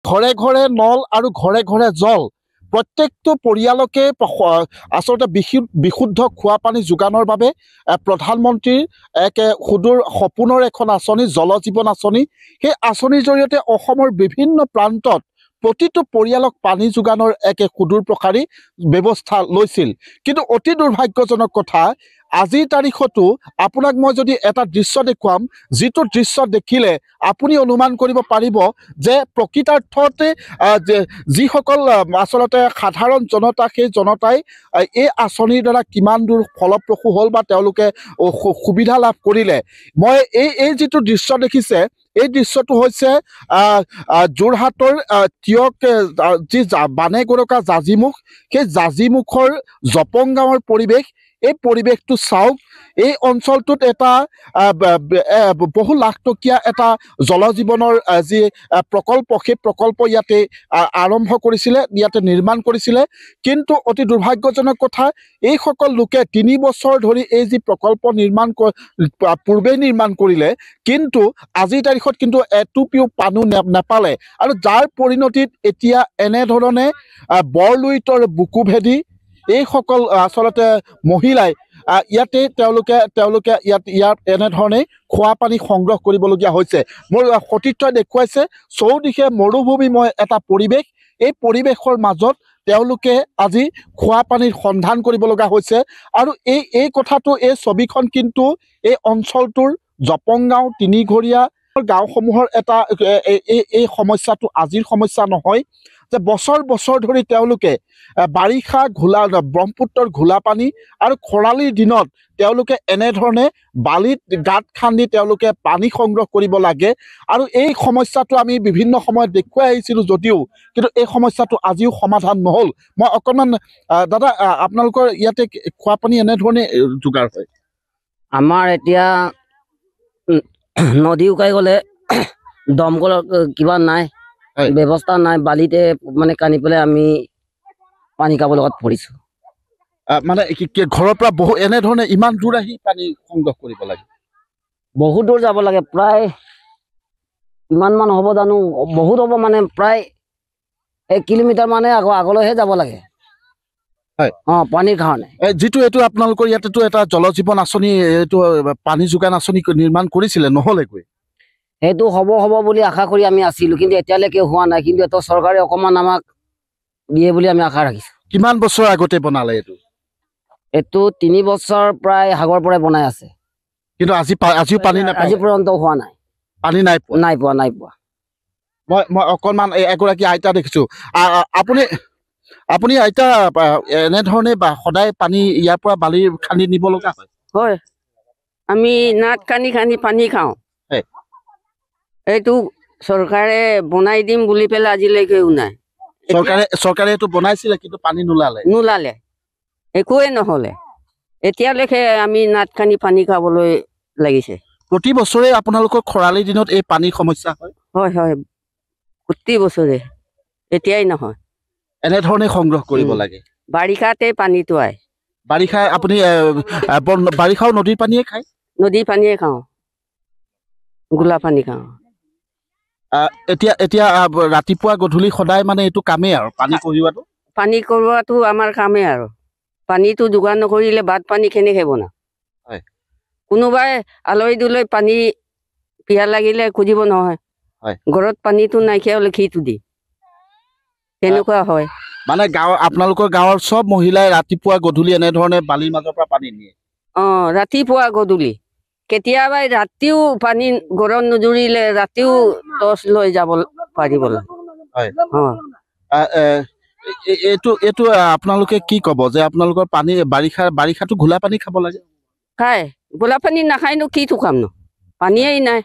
ঘৰে ঘৰে নল আৰু ঘৰে ঘৰে জল প্ৰত্যেকটো পৰিয়ালকে আচলতে বিশুদ্ধ খোৱা পানী যোগানৰ বাবে প্ৰধানমন্ত্ৰীৰ এক সুদূৰ সপোনৰ এখন আঁচনি জল জীৱন আঁচনি সেই আঁচনিৰ জৰিয়তে অসমৰ বিভিন্ন প্ৰান্তত প্ৰতিটো পৰিয়ালক পানী যোগানৰ এক সুদূৰ প্ৰসাৰী ব্যৱস্থা লৈছিল কিন্তু অতি দুৰ্ভাগ্যজনক কথা আজিৰ তাৰিখতো আপোনাক মই যদি এটা দৃশ্য দেখুৱাম যিটো দৃশ্য দেখিলে আপুনি অনুমান কৰিব পাৰিব যে প্ৰকৃতাৰ্থতে যিসকল আচলতে সাধাৰণ জনতা সেই জনতাই এই আঁচনিৰ দ্বাৰা কিমান দূৰ ফলপ্ৰসূ হ'ল বা তেওঁলোকে সুবিধা লাভ কৰিলে মই এই যিটো দৃশ্য দেখিছে এই দৃশ্যটো হৈছে যোৰহাটৰ তিয়ক যি বানে গৰকা জাজিমুখ সেই জাজিমুখৰ জপং গাঁৱৰ পৰিৱেশ এই পৰিৱেশটো চাওক এই অঞ্চলটোত এটা বহু লাখ টকীয়া এটা জল জীৱনৰ যি প্ৰকল্প সেই প্ৰকল্প ইয়াতে আৰম্ভ কৰিছিলে ইয়াতে নিৰ্মাণ কৰিছিলে কিন্তু অতি দুৰ্ভাগ্যজনক কথা এইসকল লোকে ৩ বছৰ ধৰি এই যি প্ৰকল্প নিৰ্মাণ পূৰ্বে নিৰ্মাণ কৰিলে কিন্তু আজিৰ তাৰিখত কিন্তু এটুপিও পানী নাপালে আৰু যাৰ পৰিণতিত এতিয়া এনেধৰণে বৰলুইতৰ বুকু ভেদি এইসকল আচলতে মহিলাই ইয়াতে তেওঁলোকে ইয়াত এনেধৰণে খোৱা পানী সংগ্ৰহ কৰিবলগীয়া হৈছে মোৰ সতীৰ্থই দেখুৱাইছে চৌদিশে মৰুভূমিময় এটা পৰিৱেশ এই পৰিৱেশৰ মাজত তেওঁলোকে আজি খোৱা পানীৰ সন্ধান কৰিব লগা হৈছে আৰু এই কথাটো এই ছবিখন কিন্তু এই অঞ্চলটোৰ জপং গাঁও তিনিঘৰীয়া গাঁওসমূহৰ এটা এই সমস্যাটো আজিৰ সমস্যা নহয় যে বছৰ বছৰ ধৰি তেওঁলোকে বাৰিষা ব্ৰহ্মপুত্ৰৰ ঘোলা পানী আৰু খৰালিৰ দিনত তেওঁলোকে এনেধৰণে বালিত গাঁত খান্দি তেওঁলোকে পানী সংগ্ৰহ কৰিব লাগে আৰু এই সমস্যাটো আমি বিভিন্ন সময়ত দেখুৱাই আহিছিলোঁ যদিও কিন্তু এই সমস্যাটো আজিও সমাধান নহ'ল মই অকণমান দাদা আপোনালোকৰ ইয়াতে খোৱা পানী এনেধৰণে যোগাৰ হয় আমাৰ এতিয়া নদী উকাই গ'লে দমকলৰ কিবা নাই ব্যৱস্থা নাই বালিতে মানে কানি পেলাই আমি পানী খাব লগত পৰিছো মানে ঘৰৰ পৰা বহু এনেধৰণে ইমান দূৰ আহি পানী সংগ্ৰহ কৰিব লাগে বহুত দূৰ যাব লাগে প্ৰায় কিমান মান হ'ব জানো বহুত হ'ব মানে প্ৰায় 1 কিলোমিটাৰ মানে আগলৈহে যাব লাগে পানীৰ কাৰণে যিটো এইটো আপোনালোকৰ ইয়াতেতো এটা জল জীৱন আঁচনি এইটো পানী যোগান আঁচনি নিৰ্মাণ কৰিছিলে নহ'লেগৈ সেইটো হ'ব বুলি আশা কৰি আমি আছিলোঁ কিন্তু এতিয়ালৈকে হোৱা নাই কিন্তু এটা চৰকাৰে অকণমান আমাক দিয়ে বুলি আমি আশা ৰাখিছোঁ কিমান বছৰ আগতে বনালে এইটো 3 বছৰ প্ৰায় আগৰ পৰাই বনাই আছে কিন্তু আজিও পানী নাপায় আজি পৰ্যন্ত হোৱা নাই পানী নাই পোৱা মই অকণমান এগৰাকী আইতা দেখিছোঁ আপুনি আইতা এনেধৰণে সদায় পানী ইয়াৰ পৰা বালি খান্দি নিব লগা হয় আমি নাট খান্দি পানী খাওঁ এইটো চৰকাৰে বনাই দিম বুলি পেলাই আজিলৈকেও নাই চৰকাৰে এইটো বনাইছিলে কিন্তু পানী নোলালে একোৱে নহ'লে এতিয়ালৈকে আমি নাট খান্দি পানী খাবলৈ লাগিছে প্ৰতি বছৰে আপোনালোকৰ খৰালিৰ দিনত এই পানীৰ সমস্যা হয় প্ৰতি বছৰে এতিয়াই নহয় এনেধৰণে সংগ্ৰহ কৰিব লাগে বাৰিষাতে পানীটো আহে বাৰিষা আপুনি বাৰিষাও নদীৰ পানীয়ে খায় নদীৰ পানীয়ে খাওঁ গোলা পানী খাওঁ এতিয়া ৰাতিপুৱা গধূলি সদায় মানে এইটো কামেই আৰু পানী কঢ়িওৱাটো আমাৰ কামেই আৰু পানীটো যোগাৰ নকৰিলে ভাত পানী কেনেকৈ বনাম কোনোবাই আলহী দুলহী পানী পিয়াহ লাগিলে খুজিব নহয় ঘৰত পানীটো নাইকিয়া হ'লে খিটো দি তেনেকুৱা হয় মানে আপোনালোকৰ গাঁৱৰ চব মহিলাই ৰাতিপুৱা গধূলি এনেধৰণে বালিৰ মাজৰ পৰা পানী নিয়ে ৰাতিপুৱা গধূলি কেতিয়াবা ৰাতিও পানী গৰম নুজুৰিলে ৰাতিও টৰ্চ লৈ যাব পাৰিব এইটো আপোনালোকে কি ক'ব যে আপোনালোকৰ পানী বাৰিষাটো ঘোলা পানী খাব লাগে খাই গোলা পানী নাখায়নো কিটো খামনো পানীয়েই নাই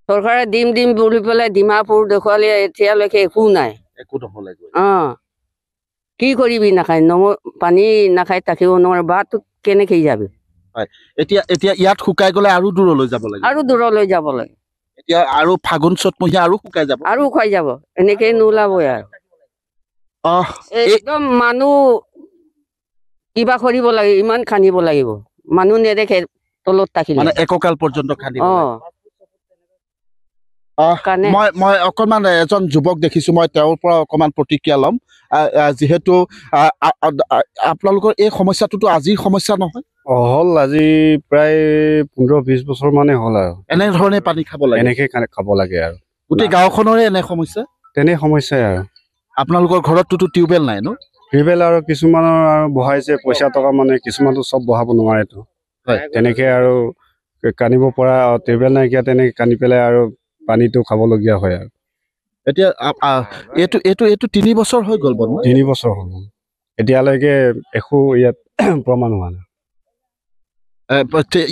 চৰকাৰে দিম বুলি পেলাই ডিমাপুৰ দেখুৱালে এতিয়ালৈকে একো নাই কি কৰিবি নাখায় পানী নাখায় থাকিব নোৱাৰে বাট কেনেকৈ যাবি এতিয়া ইয়াত শুকাই গ'লে আৰু দূৰলৈ যাব লাগে এতিয়া আৰু ফাগুন চ'তমহীয়া আৰু শুকাই যাব এনেকৈ নোলাবই আৰু একদম মানুহ কিবা কৰিব লাগে ইমান খান্দিব লাগিব মানুহ নেদেখে তলত থাকিলে এককাল পৰ্যন্ত খান্দিব কাৰণে মই অকণমান এজন যুৱক দেখিছোঁ, মই তেওঁৰ পৰা অকণমান প্ৰতিক্ৰিয়া ল'ম। যিহেতু আপোনালোকৰ এই সমস্যাটোতো আজিৰ সমস্যা নহয়, হ'ল আজি প্ৰায় 15-20 বছৰ মানে হ'ল আৰু এনেধৰণে পানী খাব লাগে, এনেকৈ খাব লাগে আৰু গোটেই গাঁওখনৰে এনে সমস্যা। তেনে সমস্যাই আৰু আপোনালোকৰ ঘৰতটোতো টিউবৱেল নাই ন? টিউবৱেল আৰু কিছুমানৰ আৰু বহাইছে পইচা টকা, মানে কিছুমানতো চব বহাব নোৱাৰেতো, তেনেকৈ আৰু কান্দিব পৰা টিউবৱেল নাইকিয়া, তেনেকৈ কান্দি পেলাই আৰু পানীটো খাবলগীয়া হয় আৰু এতিয়া এইটো 3 বছৰ হৈ গ'ল বনোৱা? 3 বছৰ হ'ল, এতিয়ালৈকে একো ইয়াত প্ৰমাণ হোৱা নাই।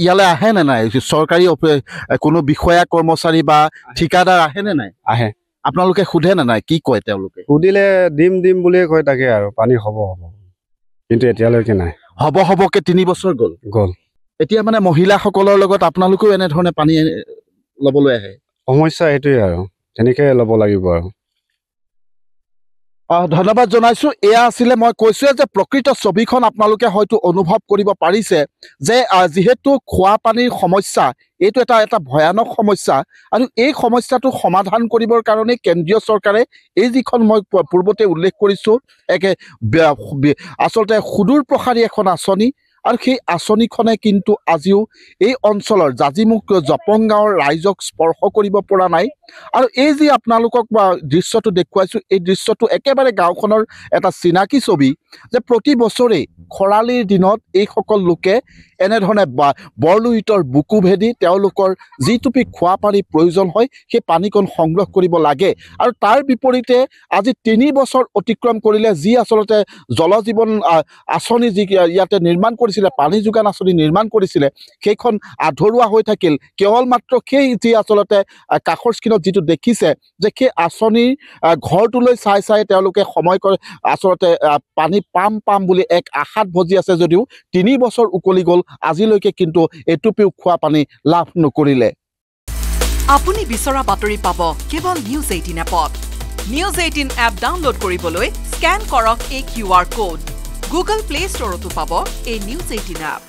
ইয়ালৈ আহে নে নাই চৰকাৰী কোনো বিষয়া কৰ্মচাৰী বা ঠিকাদাৰ আহে নে নাই? আহে। আপোনালোকে সোধে নে নাই? কি কয় তেওঁলোকে? সুধিলে দিম বুলিয়ে কয়, তাকে আৰু পানী হ'ব কিন্তু এতিয়ালৈকে নাই। হ'বকে 3 বছৰ গ'ল। এতিয়া মানে মহিলাসকলৰ লগত আপোনালোকেও এনেধৰণে পানী ল'বলৈ আহে? সমস্যা এইটোৱে আৰু তেনেকৈ ল'ব লাগিব আৰু ধন্যবাদ জনাইছোঁ। এয়া আছিলে, মই কৈছোঁৱে যে প্ৰকৃত ছবিখন আপোনালোকে হয়তো অনুভৱ কৰিব পাৰিছে যে যিহেতু খোৱা পানীৰ সমস্যা, এইটো এটা ভয়ানক সমস্যা, আৰু এই সমস্যাটো সমাধান কৰিবৰ কাৰণে কেন্দ্ৰীয় চৰকাৰে এই যিখন মই পূৰ্বতে উল্লেখ কৰিছোঁ আচলতে সুদূৰ প্ৰসাৰী এখন আঁচনি, আৰু সেই আঁচনিখনে কিন্তু আজিও এই অঞ্চলৰ জাজিমুখ জপং গাঁৱৰ ৰাইজক স্পৰ্শ কৰিব পৰা নাই। আৰু এই যি আপোনালোকক দৃশ্যটো দেখুৱাইছোঁ, এই দৃশ্যটো একেবাৰে গাঁওখনৰ এটা চিনাকি ছবি যে প্ৰতি বছৰেই খৰালিৰ দিনত এইসকল লোকে এনেধৰণে বৰলুইতৰ বুকু ভেদি তেওঁলোকৰ যিটুপি খোৱা পানীৰ প্ৰয়োজন হয় সেই পানীকণ সংগ্ৰহ কৰিব লাগে। আৰু তাৰ বিপৰীতে আজি 3 বছৰ অতিক্ৰম কৰিলে, যি আচলতে জল জীৱন আঁচনি যি ইয়াতে নিৰ্মাণ কৰিছিলে, পানী যোগান আঁচনি নিৰ্মাণ কৰিছিলে, সেইখন আধৰুৱা হৈ থাকিল। কেৱল মাত্ৰ সেই যি আচলতে কাষৰ স্ক্ৰীণত যিটো দেখিছে যে সেই আঁচনিৰ ঘৰটোলৈ চাই তেওঁলোকে সময় কৰে, আচলতে পানী পাম বুলি এক আশাত ভজি আছে যদিও 3 বছৰ উকলি গ'ল, আজিলৈকে কিন্তু এটুপিও খোৱা পানী লাভ নকৰিলে। আপুনি বিচৰা বাতৰি পাব কেৱল নিউজ 18 এপত। নিউজ 18 এপ ডাউনলোড কৰিবলৈ স্কেন কৰক এই QR কোড। গুগল প্লে ষ্টৰতো পাব এই নিউজ 18 এপ।